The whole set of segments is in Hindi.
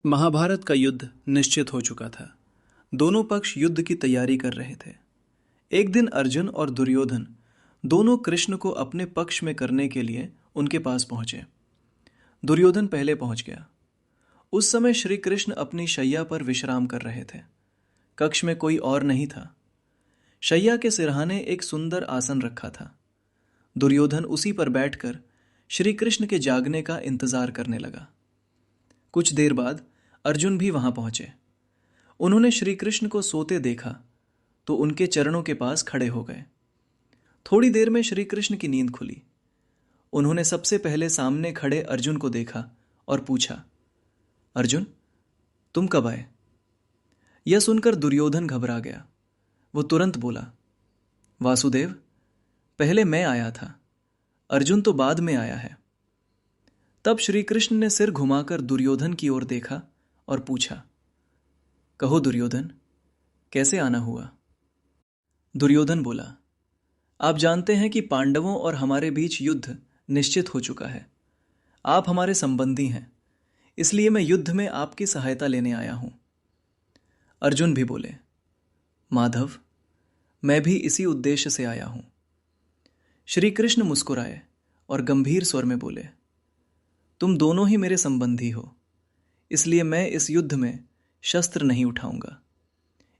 महाभारत का युद्ध निश्चित हो चुका था। दोनों पक्ष युद्ध की तैयारी कर रहे थे। एक दिन अर्जुन और दुर्योधन दोनों कृष्ण को अपने पक्ष में करने के लिए उनके पास पहुंचे। दुर्योधन पहले पहुंच गया। उस समय श्री कृष्ण अपनी शैया पर विश्राम कर रहे थे। कक्ष में कोई और नहीं था। शैया के सिरहाने एक सुंदर आसन रखा था। दुर्योधन उसी पर बैठकर श्री कृष्ण के जागने का इंतजार करने लगा। कुछ देर बाद अर्जुन भी वहां पहुंचे। उन्होंने श्री कृष्ण को सोते देखा तो उनके चरणों के पास खड़े हो गए। थोड़ी देर में श्री कृष्ण की नींद खुली। उन्होंने सबसे पहले सामने खड़े अर्जुन को देखा और पूछा, अर्जुन, तुम कब आए? यह सुनकर दुर्योधन घबरा गया। वो तुरंत बोला, वासुदेव, पहले मैं आया था, अर्जुन तो बाद में आया है। तब श्री कृष्ण ने सिर घुमाकर दुर्योधन की ओर देखा और पूछा, कहो दुर्योधन, कैसे आना हुआ? दुर्योधन बोला, आप जानते हैं कि पांडवों और हमारे बीच युद्ध निश्चित हो चुका है। आप हमारे संबंधी हैं, इसलिए मैं युद्ध में आपकी सहायता लेने आया हूं। अर्जुन भी बोले, माधव, मैं भी इसी उद्देश्य से आया हूं। श्री कृष्ण मुस्कुराए और गंभीर स्वर में बोले, तुम दोनों ही मेरे संबंधी हो, इसलिए मैं इस युद्ध में शस्त्र नहीं उठाऊंगा।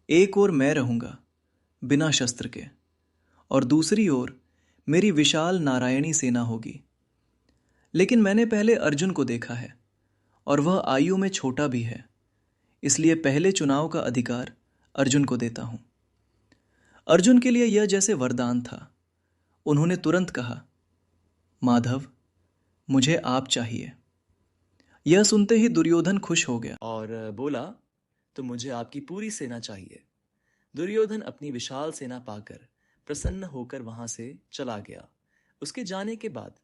एक ओर मैं रहूंगा बिना शस्त्र के, और दूसरी ओर मेरी विशाल नारायणी सेना होगी। लेकिन मैंने पहले अर्जुन को देखा है और वह आयु में छोटा भी है, इसलिए पहले चुनाव का अधिकार अर्जुन को देता हूं। अर्जुन के लिए यह जैसे वरदान था। उन्होंने तुरंत कहा, माधव, मुझे आप चाहिए। यह सुनते ही दुर्योधन खुश हो गया और बोला, तो मुझे आपकी पूरी सेना चाहिए। दुर्योधन अपनी विशाल सेना पाकर प्रसन्न होकर वहां से चला गया। उसके जाने के बाद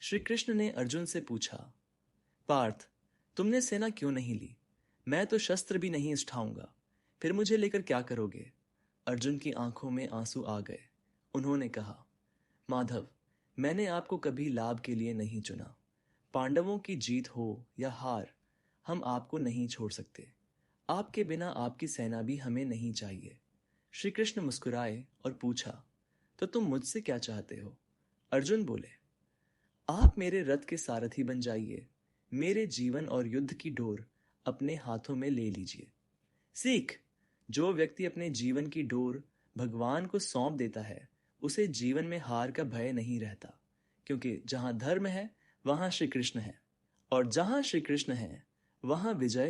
श्री कृष्ण ने अर्जुन से पूछा, पार्थ, तुमने सेना क्यों नहीं ली? मैं तो शस्त्र भी नहीं उठाऊंगा, फिर मुझे लेकर क्या करोगे? अर्जुन की आंखों में आंसू आ गए। उन्होंने कहा, माधव, मैंने आपको कभी लाभ के लिए नहीं चुना। पांडवों की जीत हो या हार, हम आपको नहीं छोड़ सकते। आपके बिना आपकी सेना भी हमें नहीं चाहिए। श्री कृष्ण मुस्कुराए और पूछा, तो तुम मुझसे क्या चाहते हो? अर्जुन बोले, आप मेरे रथ के सारथी बन जाइए। मेरे जीवन और युद्ध की डोर अपने हाथों में ले लीजिए। सीख, जो व्यक्ति अपने जीवन की डोर भगवान को सौंप देता है, उसे जीवन में हार का भय नहीं रहता, क्योंकि जहां धर्म है वहां श्री कृष्ण है, और जहां श्री कृष्ण है वहां विजय